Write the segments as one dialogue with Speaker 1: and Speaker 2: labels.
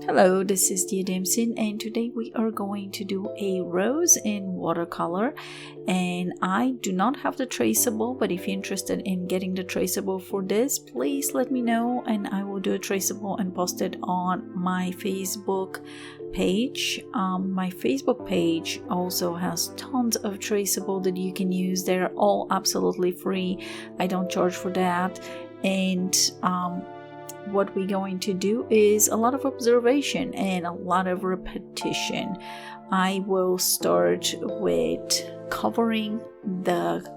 Speaker 1: Hello, this is Dia Damson, and today we are going to do a rose in watercolor. And I do not have the traceable, but if you're interested in getting the traceable for this, please let me know and I will do a traceable and post it on my Facebook page. My Facebook page also has tons of traceable that you can use. They're all absolutely free. I don't charge for that. And what we're going to do is a lot of observation and a lot of repetition. I will start with covering the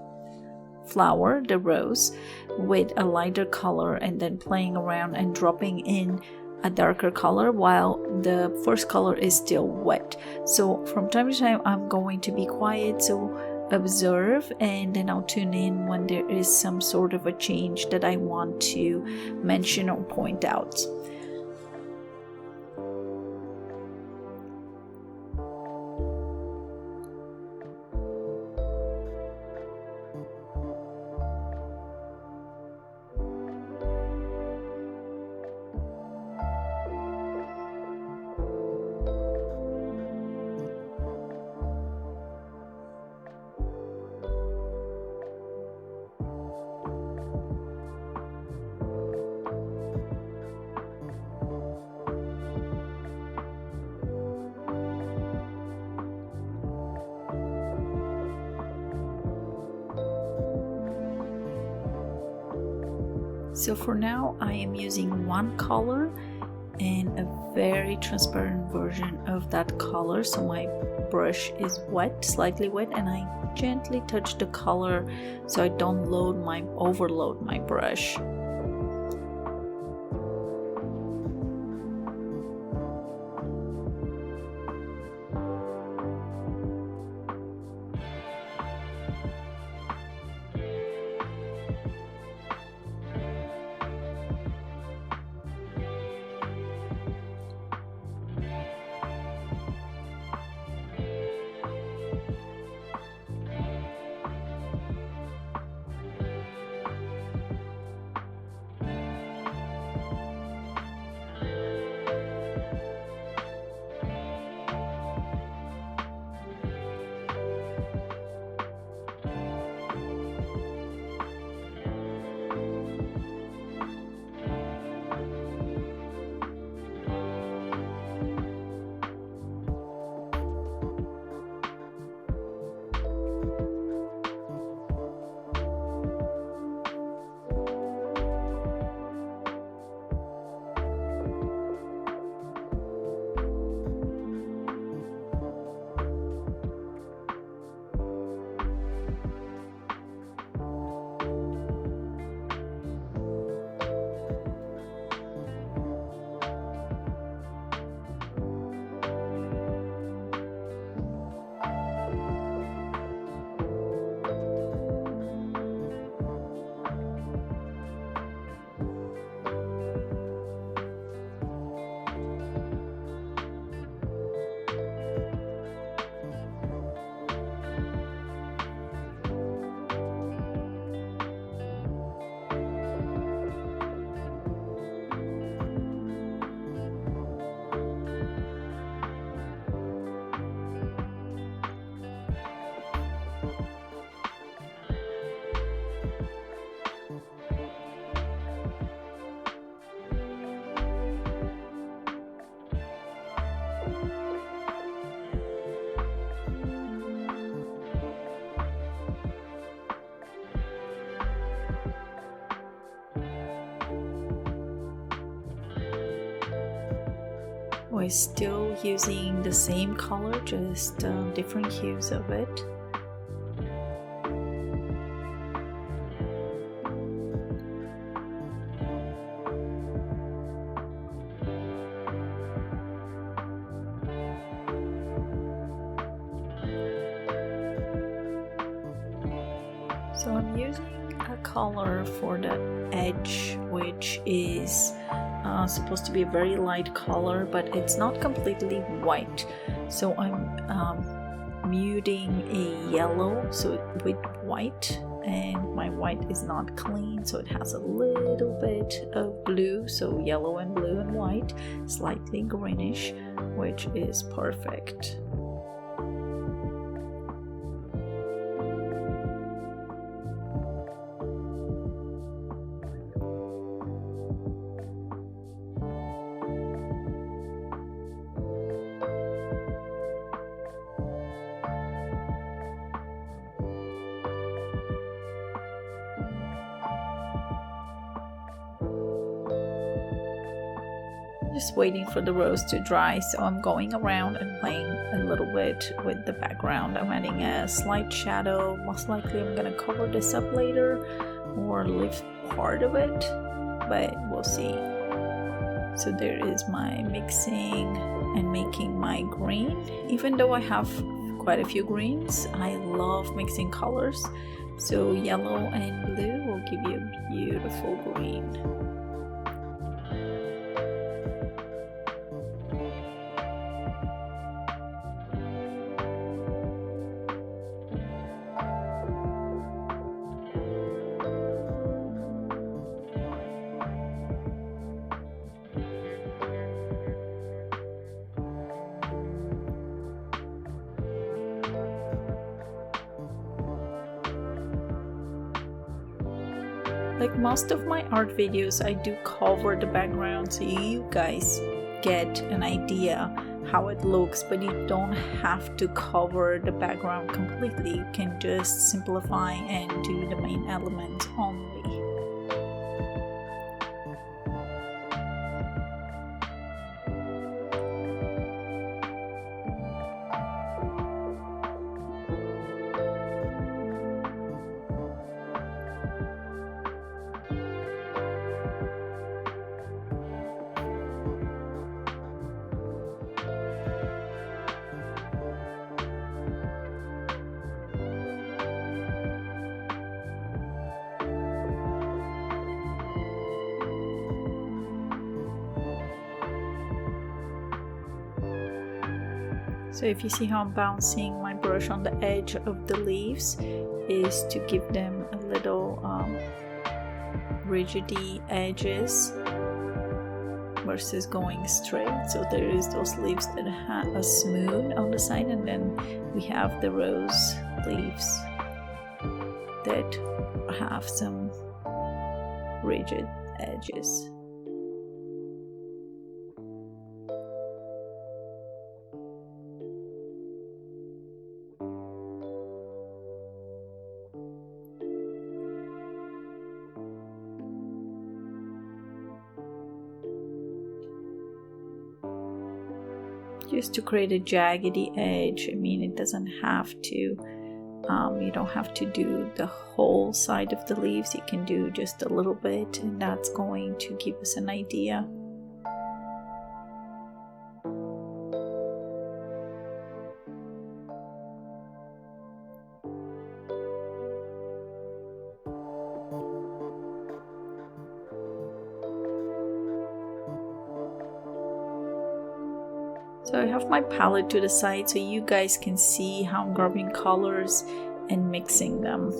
Speaker 1: flower, the rose, with a lighter color and then playing around and dropping in a darker color while the first color is still wet. So from time to time I'm going to be quiet, so observe, and then I'll tune in when there is some sort of a change that I want to mention or point out. So for now I am using one color and a very transparent version of that color. So my brush is wet, slightly wet, and I gently touch the color so I don't overload my brush. We're still using the same color, just different hues of it. So I'm using a color for the edge, which is supposed to be a very light color, but it's not completely white. So I'm muting a yellow, so with white, and my white is not clean, so it has a little bit of blue, so yellow and blue and white, slightly greenish, which is perfect. Just waiting for the rose to dry, so I'm going around and playing a little bit with the background. I'm adding a slight shadow. Most likely I'm gonna cover this up later or leave part of it, but we'll see. So there is my mixing and making my green. Even though I have quite a few greens, I love mixing colors, so yellow and blue will give you a beautiful green. Like most of my art videos, I do cover the background so you guys get an idea how it looks, but you don't have to cover the background completely. You can just simplify and do the main elements only. So if you see how I'm bouncing my brush on the edge of the leaves, is to give them a little rigidy edges versus going straight. So there is those leaves that have a smooth on the side, and then we have the rose leaves that have some rigid edges. Just to create a jaggedy edge. I mean, it doesn't have to, you don't have to do the whole side of the leaves. You can do just a little bit, and that's going to give us an idea. So I have my palette to the side so you guys can see how I'm grabbing colors and mixing them.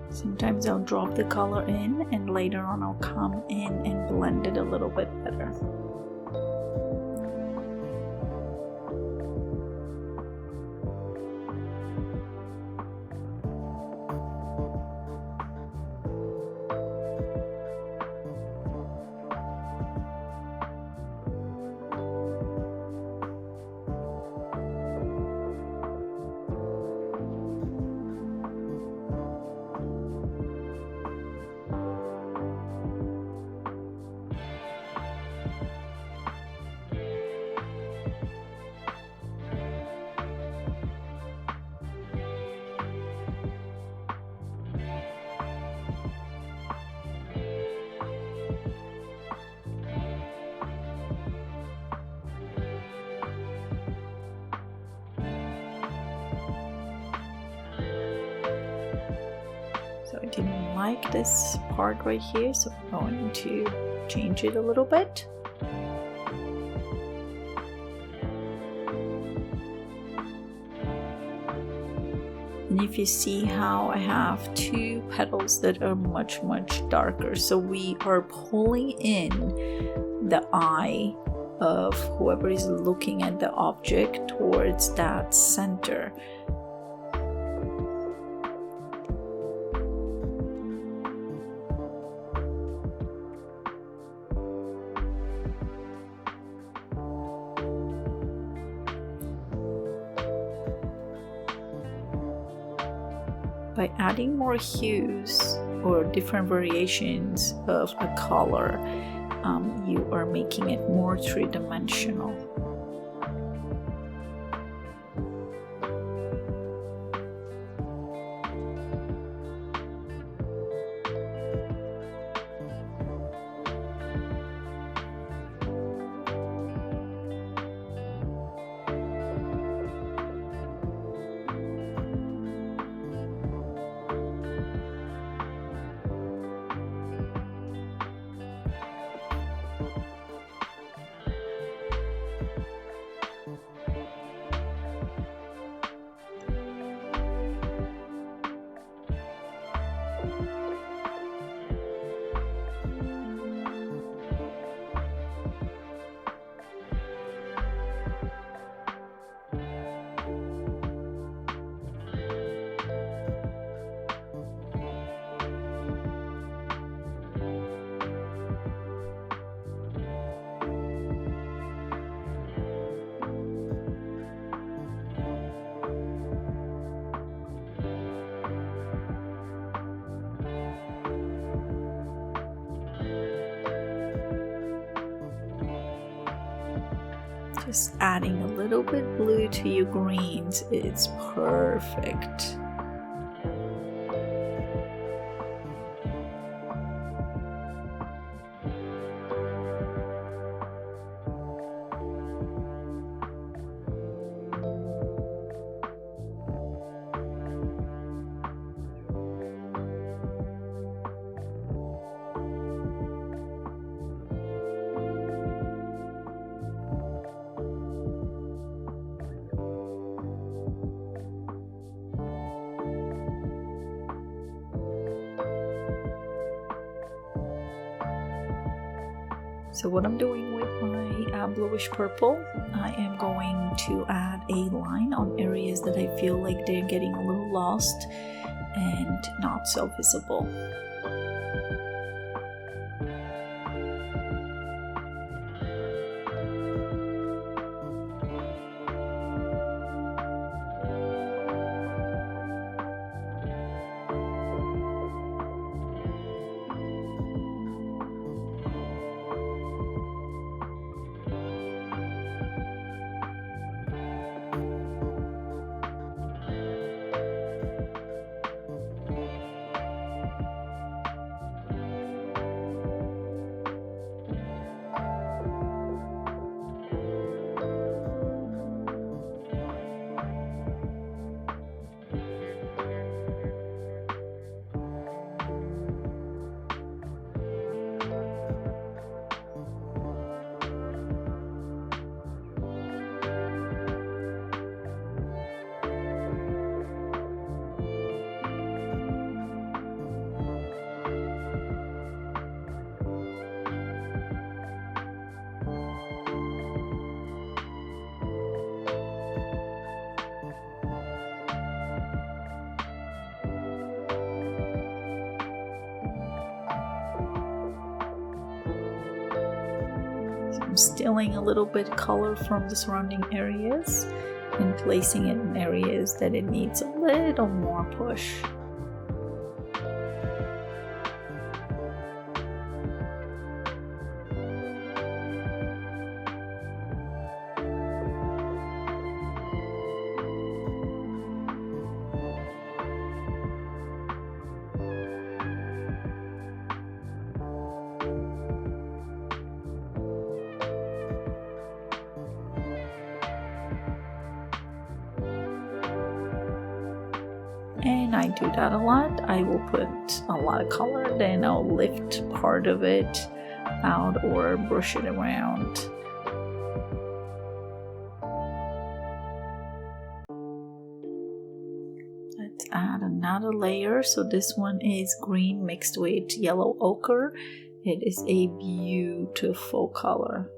Speaker 1: Sometimes I'll drop the color in and later on I'll come in and blend it a little bit better. like this part right here, so I'm going to change it a little bit. And if you see how I have two petals that are much darker, so we are pulling in the eye of whoever is looking at the object towards that center. By adding more hues or different variations of a color, you are making it more three-dimensional. Just adding a little bit blue to your greens, it's perfect. So what I'm doing with my bluish purple, I am going to add a line on areas that I feel like they're getting a little lost and not so visible. I'm stealing a little bit color from the surrounding areas and placing it in areas that it needs a little more push. And I do that a lot. I will put a lot of color, then I'll lift part of it out or brush it around. Let's add another layer. So this one is green mixed with yellow ochre. It is a beautiful color.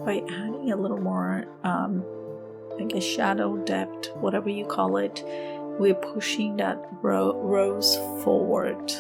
Speaker 1: By adding a little more, I guess, shadow depth, whatever you call it, we're pushing that rose forward.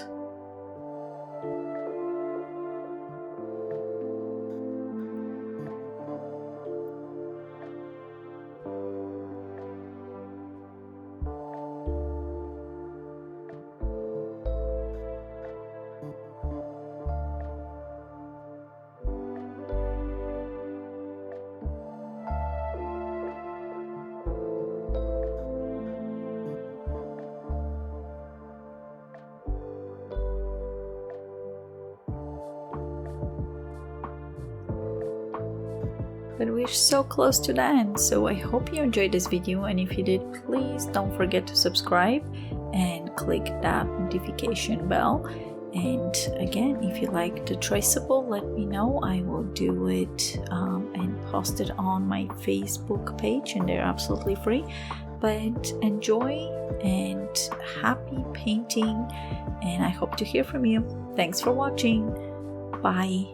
Speaker 1: But we're so close to the end, so I hope you enjoyed this video, and if you did, please don't forget to subscribe and click that notification bell. And again, if you like the traceable, let me know. I will do it and post it on my Facebook page, and they're absolutely free. But enjoy and happy painting, and I hope to hear from you. Thanks for watching. Bye.